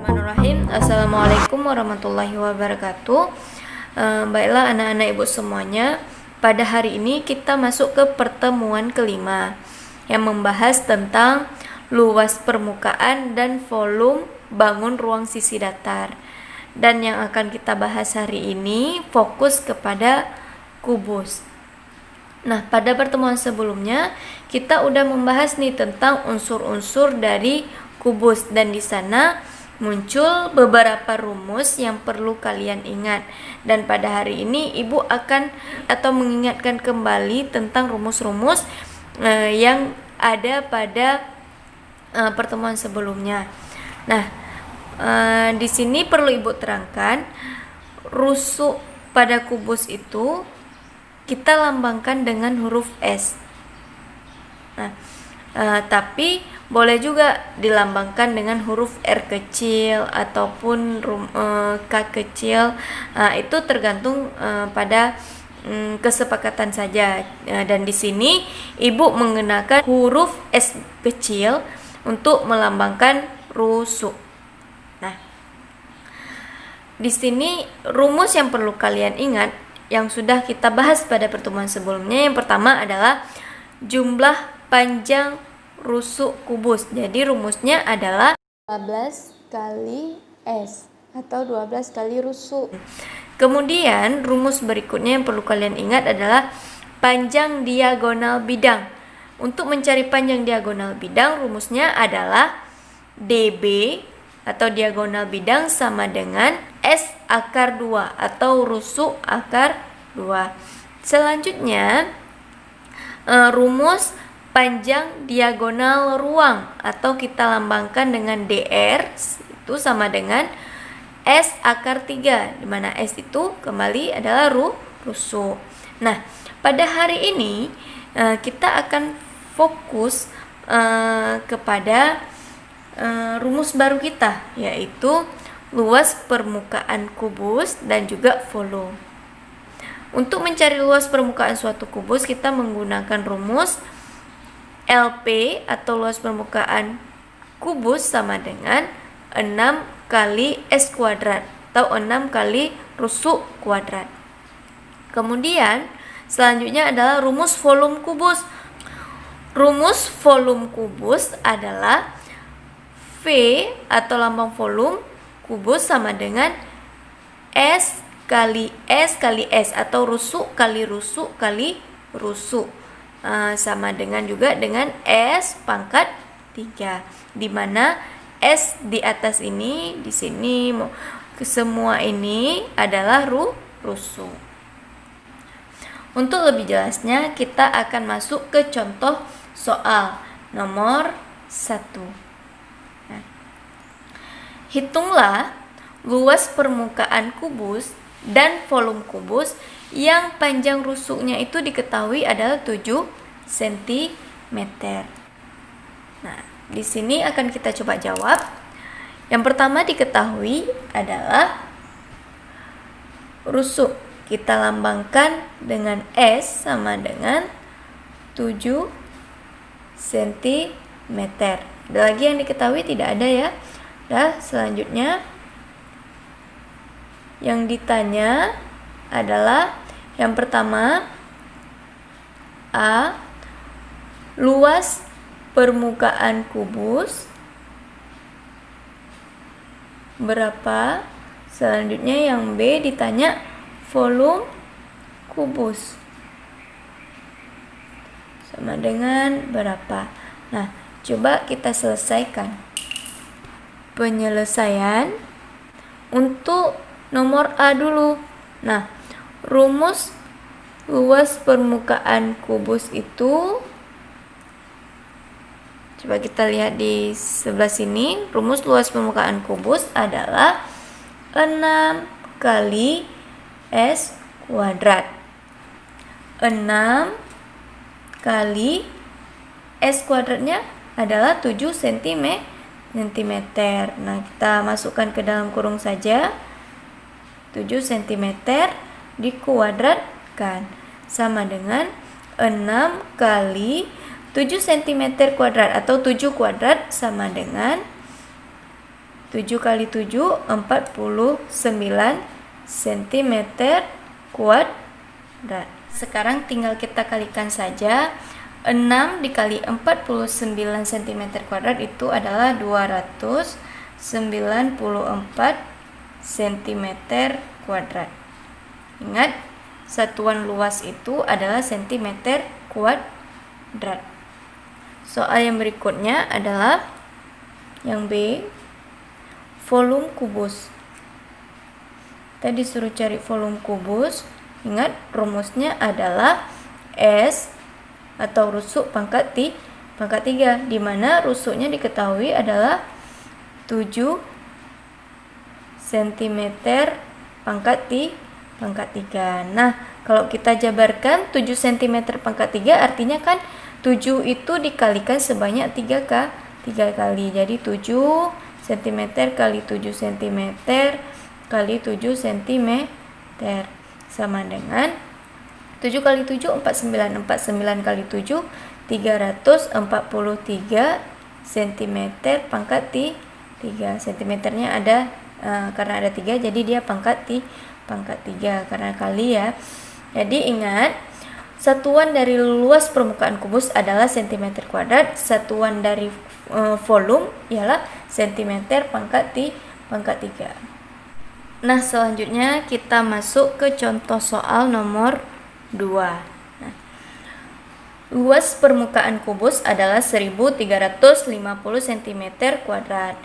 Bismillahirrahmanirrahim. Assalamualaikum warahmatullahi wabarakatuh. Baiklah anak-anak ibu semuanya, pada hari ini kita masuk ke pertemuan kelima yang membahas tentang luas permukaan dan volume bangun ruang sisi datar. Dan yang akan kita bahas hari ini fokus kepada kubus. Nah, pada pertemuan sebelumnya kita udah membahas nih tentang unsur-unsur dari kubus, dan di sana muncul beberapa rumus yang perlu kalian ingat. Dan pada hari ini ibu akan atau mengingatkan kembali tentang rumus-rumus yang ada pada pertemuan sebelumnya. Nah, di sini perlu ibu terangkan, rusuk pada kubus itu kita lambangkan dengan huruf S. Nah, tapi boleh juga dilambangkan dengan huruf R kecil ataupun K kecil. Itu tergantung pada kesepakatan saja. Dan di sini ibu menggunakan huruf S kecil untuk melambangkan rusuk. Nah, di sini rumus yang perlu kalian ingat yang sudah kita bahas pada pertemuan sebelumnya. Yang pertama adalah jumlah panjang rusuk kubus. Jadi rumusnya adalah 12 kali S atau 12 kali rusuk. Kemudian rumus berikutnya yang perlu kalian ingat adalah panjang diagonal bidang. Untuk mencari panjang diagonal bidang, rumusnya adalah DB atau diagonal bidang sama dengan S akar 2 atau rusuk akar 2. Selanjutnya rumus panjang diagonal ruang atau kita lambangkan dengan DR itu sama dengan S akar 3, di mana S itu kembali adalah rusuk. Nah, pada hari ini kita akan fokus kepada rumus baru kita, yaitu luas permukaan kubus dan juga volume. Untuk mencari luas permukaan suatu kubus, kita menggunakan rumus LP atau luas permukaan kubus sama dengan 6 kali S kuadrat atau 6 kali rusuk kuadrat. Kemudian selanjutnya adalah rumus volume kubus. Rumus volume kubus adalah V atau lambang volume kubus sama dengan S kali S kali S atau rusuk kali rusuk kali rusuk. Sama dengan juga dengan S pangkat 3, di mana S di atas ini, di sini semua ini adalah rusuk. Untuk lebih jelasnya kita akan masuk ke contoh soal nomor 1. Nah, hitunglah luas permukaan kubus dan volume kubus yang panjang rusuknya itu diketahui adalah 7 cm. Nah, di sini akan kita coba jawab. Yang pertama diketahui adalah rusuk. Kita lambangkan dengan S sama dengan 7 cm. Ada lagi yang diketahui? Tidak ada ya. Nah, selanjutnya yang ditanya adalah yang pertama A, luas permukaan kubus berapa? Selanjutnya yang B ditanya volume kubus sama dengan berapa. Nah, coba kita selesaikan. Penyelesaian untuk nomor A dulu. Nah, rumus luas permukaan kubus itu, coba kita lihat di sebelah sini. Rumus luas permukaan kubus adalah 6 kali S kuadrat. 6 kali S kuadratnya adalah 7 cm. Nah, kita masukkan ke dalam kurung saja. 7 cm dikuadratkan sama dengan 6 kali 7 cm kuadrat atau 7 kuadrat sama dengan 7 kali 7, 49 cm kuadrat. Sekarang tinggal kita kalikan saja. 6 dikali 49 cm kuadrat itu adalah 294 cm kuadrat. Ingat, satuan luas itu adalah cm kuadrat. Soal yang berikutnya adalah yang B, volume kubus. Tadi disuruh cari volume kubus. Ingat, rumusnya adalah S atau rusuk pangkat 3, di mana rusuknya diketahui adalah 7 cm pangkat 3. Nah, kalau kita jabarkan 7 cm pangkat 3 artinya kan 7 itu dikalikan sebanyak 3 kali. Jadi 7 cm kali 7 cm kali 7 cm sama dengan 7 kali 7 49 kali 7 343 cm pangkat 3. cm-nya ada karena ada 3 jadi dia pangkat 3 karena kali ya. Jadi ingat, satuan dari luas permukaan kubus adalah cm kuadrat, satuan dari volume ialah cm pangkat 3. Nah, selanjutnya kita masuk ke contoh soal nomor 2. Nah, luas permukaan kubus adalah 1350 cm kuadrat.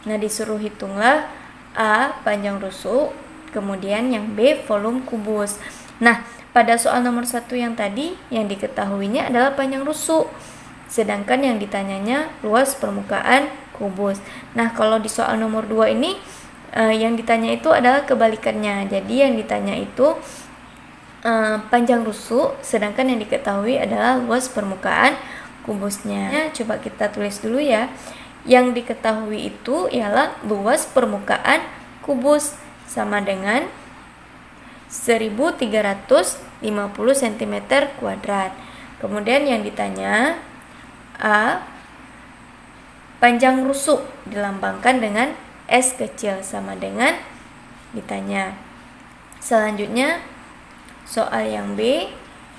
Nah, disuruh hitunglah A, panjang rusuk, kemudian yang B, volume kubus. Nah, pada soal nomor 1 yang tadi, yang diketahuinya adalah panjang rusuk, sedangkan yang ditanyanya luas permukaan kubus. Nah, kalau di soal nomor 2 ini, yang ditanya itu adalah kebalikannya. Jadi yang ditanya itu panjang rusuk, sedangkan yang diketahui adalah luas permukaan kubusnya. Nah, coba kita tulis dulu ya. Yang diketahui itu ialah luas permukaan kubus sama dengan 1350 cm kuadrat. Kemudian yang ditanya A, panjang rusuk dilambangkan dengan S kecil sama dengan ditanya. Selanjutnya soal yang B,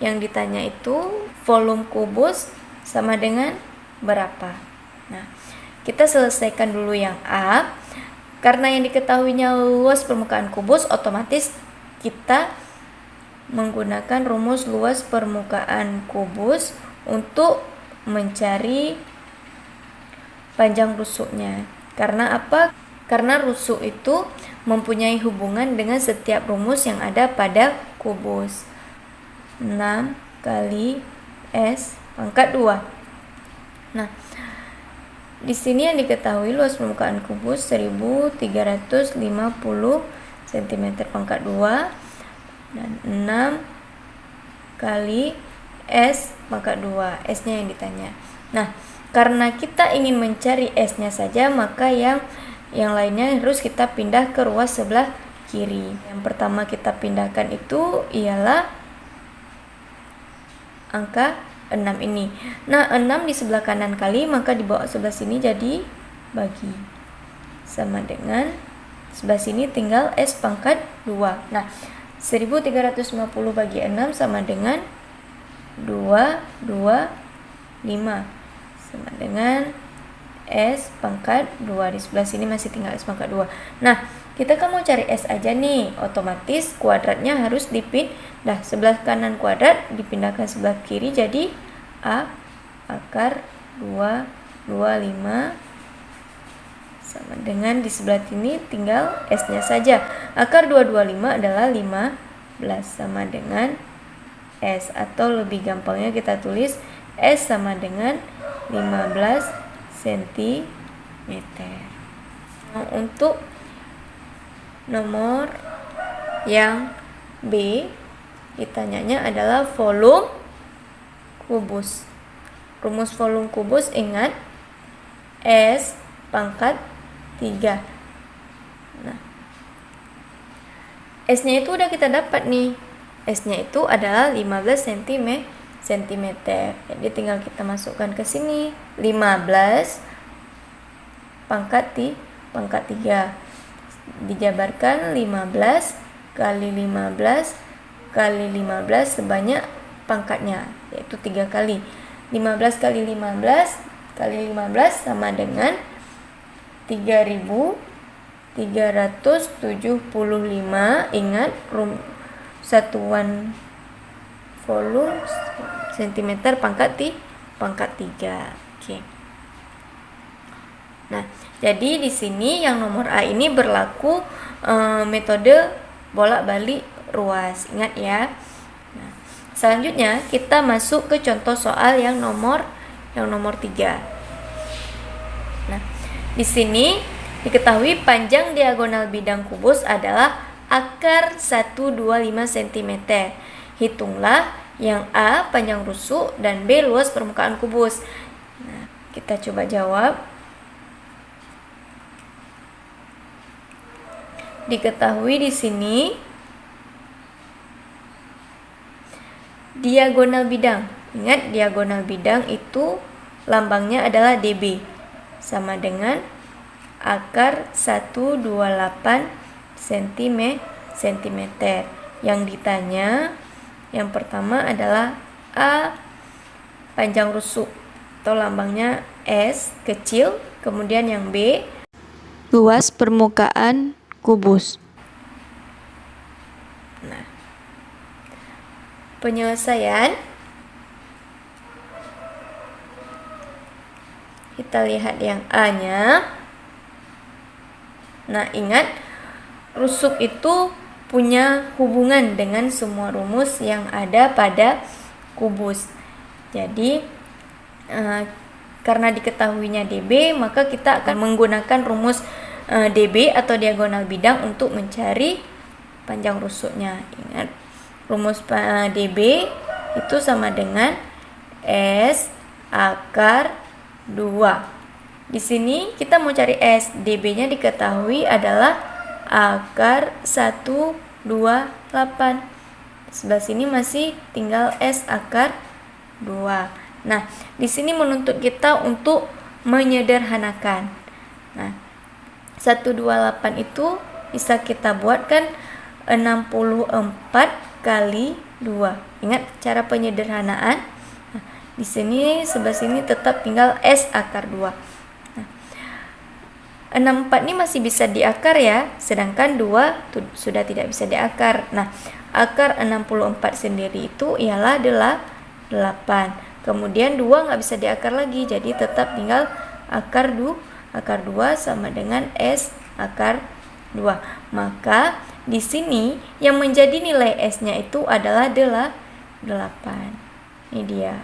yang ditanya itu volume kubus sama dengan berapa. Nah, kita selesaikan dulu yang A. Karena yang diketahuinya luas permukaan kubus, otomatis kita menggunakan rumus luas permukaan kubus untuk mencari panjang rusuknya. Karena apa? Karena rusuk itu mempunyai hubungan dengan setiap rumus yang ada pada kubus. 6 kali S pangkat 2. Nah, di sini yang diketahui luas permukaan kubus 1350 cm pangkat 2 dan 6 kali S pangkat 2. S-nya yang ditanya. Nah, karena kita ingin mencari S-nya saja, maka yang lainnya harus kita pindah ke ruas sebelah kiri. Yang pertama kita pindahkan itu ialah angka 6 ini. Nah, 6 di sebelah kanan kali, maka dibawa sebelah sini jadi bagi. Sama dengan sebelah sini tinggal S pangkat 2. Nah, 1350 bagi 6 sama dengan 225. Sama dengan S pangkat 2. Di sebelah sini masih tinggal S pangkat 2. Nah, kita kan mau cari S aja nih, otomatis kuadratnya harus dipindah. Sebelah kanan kuadrat dipindahkan sebelah kiri, jadi A akar 225 sama dengan di sebelah sini tinggal S-nya saja. Akar 225 adalah 15 sama dengan S, atau lebih gampangnya kita tulis S sama dengan 15 cm. Nah, untuk nomor yang B, ditanyanya adalah volume kubus. Rumus volume kubus ingat S pangkat 3. Nah, S-nya itu udah kita dapat nih. S-nya itu adalah 15 cm. Jadi tinggal kita masukkan ke sini 15 pangkat pangkat 3. Dijabarkan 15 kali 15 kali 15 sebanyak pangkatnya, yaitu 3 kali. 15 kali 15 kali 15 sama dengan 3375. Ingat satuan volume cm pangkat 3. Oke. Nah, jadi di sini yang nomor A ini berlaku metode bolak-balik ruas. Ingat ya. Nah, selanjutnya kita masuk ke contoh soal yang nomor 3. Nah, di sini diketahui panjang diagonal bidang kubus adalah akar 125 cm. Hitunglah yang A panjang rusuk dan B luas permukaan kubus. Nah, kita coba jawab. Diketahui di sini diagonal bidang. Ingat, diagonal bidang itu lambangnya adalah DB, sama dengan akar 128 cm. Yang ditanya yang pertama adalah A panjang rusuk atau lambangnya S kecil, kemudian yang B luas permukaan kubus. Nah, penyelesaian kita lihat yang A-nya. Nah, ingat rusuk itu punya hubungan dengan semua rumus yang ada pada kubus. Jadi karena diketahuinya DB, maka kita akan menggunakan rumus DB atau diagonal bidang untuk mencari panjang rusuknya. Ingat, rumus DB itu sama dengan S akar 2. Di sini kita mau cari S. DB-nya diketahui adalah akar 128. Sebelah sini masih tinggal S akar 2. Nah, di sini menuntut kita untuk menyederhanakan. Nah, 128 itu bisa kita buatkan 64 kali 2. Ingat cara penyederhanaan. Nah, di sini sebelah sini tetap tinggal S akar 2. Nah, 64 ini masih bisa diakar ya, sedangkan 2 sudah tidak bisa diakar. Nah, akar 64 sendiri itu ialah 8. Kemudian 2 nggak bisa diakar lagi, jadi tetap tinggal akar 2 sama dengan S akar 2. Maka di sini yang menjadi nilai S-nya itu adalah 8. Ini dia.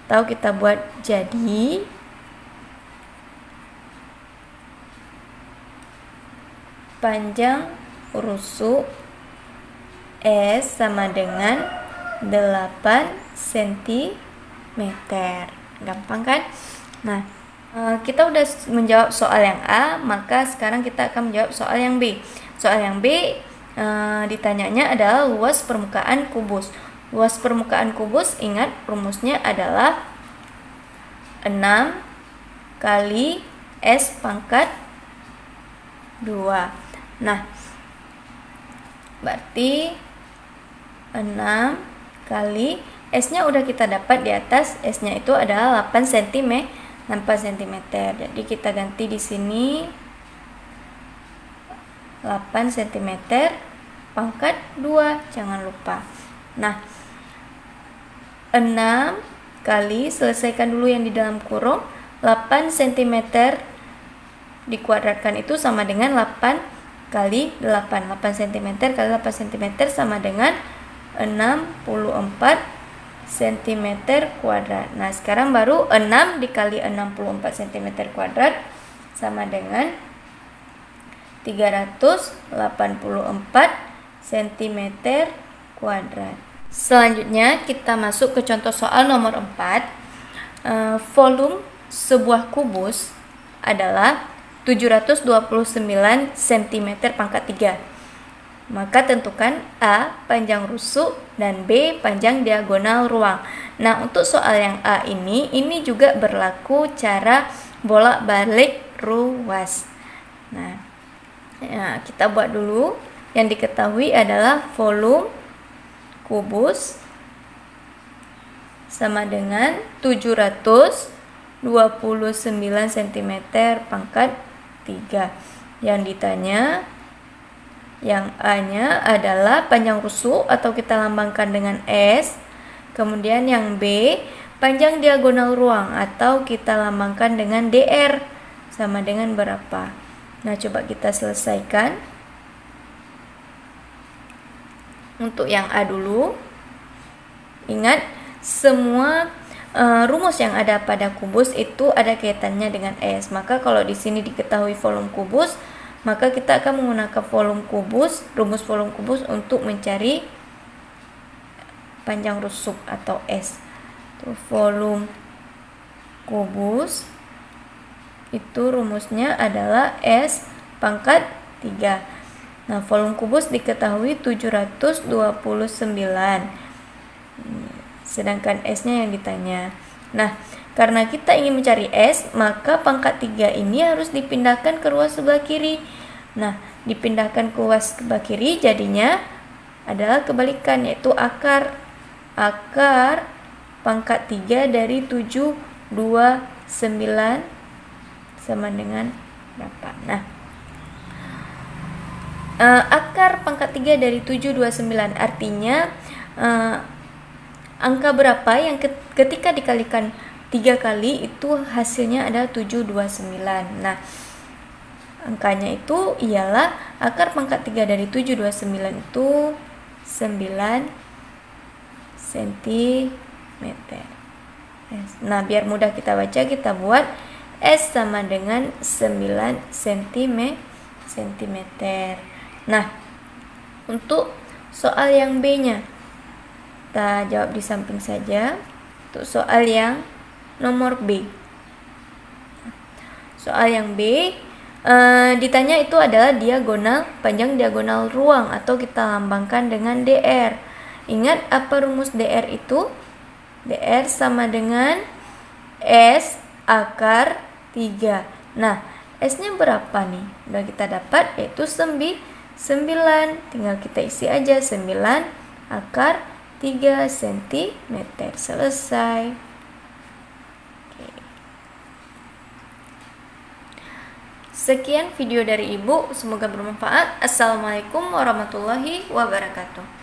Tahu kita buat jadi panjang rusuk S sama dengan 8 cm. Gampang kan? Nah, kita udah menjawab soal yang A, maka sekarang kita akan menjawab soal yang B. Soal yang B ditanyanya adalah luas permukaan kubus. Luas permukaan kubus, ingat rumusnya adalah 6 kali S pangkat 2. Nah, berarti 6 kali S-nya udah kita dapat di atas. S-nya itu adalah 8 cm. Jadi kita ganti di sini 8 cm pangkat 2, jangan lupa. Nah, 6 kali, selesaikan dulu yang di dalam kurung, 8 cm dikuadratkan itu sama dengan 8 kali 8. 8 cm kali 8 cm sama dengan 64 cm kuadrat. Nah, sekarang baru 6 dikali 64 cm kuadrat sama dengan 384 cm kuadrat. Selanjutnya kita masuk ke contoh soal nomor 4. Volume sebuah kubus adalah 729 cm pangkat 3. Maka tentukan A panjang rusuk dan B panjang diagonal ruang. Nah, untuk soal yang A ini juga berlaku cara bolak-balik ruas. Nah, ya, kita buat dulu. Yang diketahui adalah volume kubus sama dengan 729 cm pangkat 3. Yang ditanya, yang A-nya adalah panjang rusuk atau kita lambangkan dengan S. Kemudian yang B, panjang diagonal ruang atau kita lambangkan dengan DR. Sama dengan berapa? Nah, coba kita selesaikan. Untuk yang A dulu, ingat semua rumus yang ada pada kubus itu ada kaitannya dengan S. Maka kalau di sini diketahui volume kubus, maka kita akan menggunakan volume kubus, rumus volume kubus untuk mencari panjang rusuk atau S. Volume kubus itu rumusnya adalah S pangkat 3. Nah, volume kubus diketahui 729. Sedangkan S-nya yang ditanya. Nah, karena kita ingin mencari S, maka pangkat 3 ini harus dipindahkan ke ruas sebelah kiri. Nah, dipindahkan ke ruas sebelah kiri jadinya adalah kebalikan, yaitu akar. Akar pangkat 3 dari 729 sama dengan berapa? Nah, akar pangkat 3 dari 729 artinya angka berapa yang ketika dikalikan 3 kali itu hasilnya adalah 729. Nah, angkanya itu ialah akar pangkat 3 dari 729 itu 9 cm. Nah, biar mudah kita baca, kita buat S sama dengan 9 cm. Nah, untuk soal yang B-nya, kita jawab di samping saja. Untuk soal yang nomor B. Soal yang B, ditanya itu adalah diagonal, panjang diagonal ruang atau kita lambangkan dengan DR. Ingat apa rumus DR itu? DR sama dengan S akar 3. Nah, S-nya berapa nih? Udah kita dapat, yaitu 9. Tinggal kita isi aja 9 akar 3 cm. Selesai. Sekian video dari Ibu, semoga bermanfaat. Assalamualaikum warahmatullahi wabarakatuh.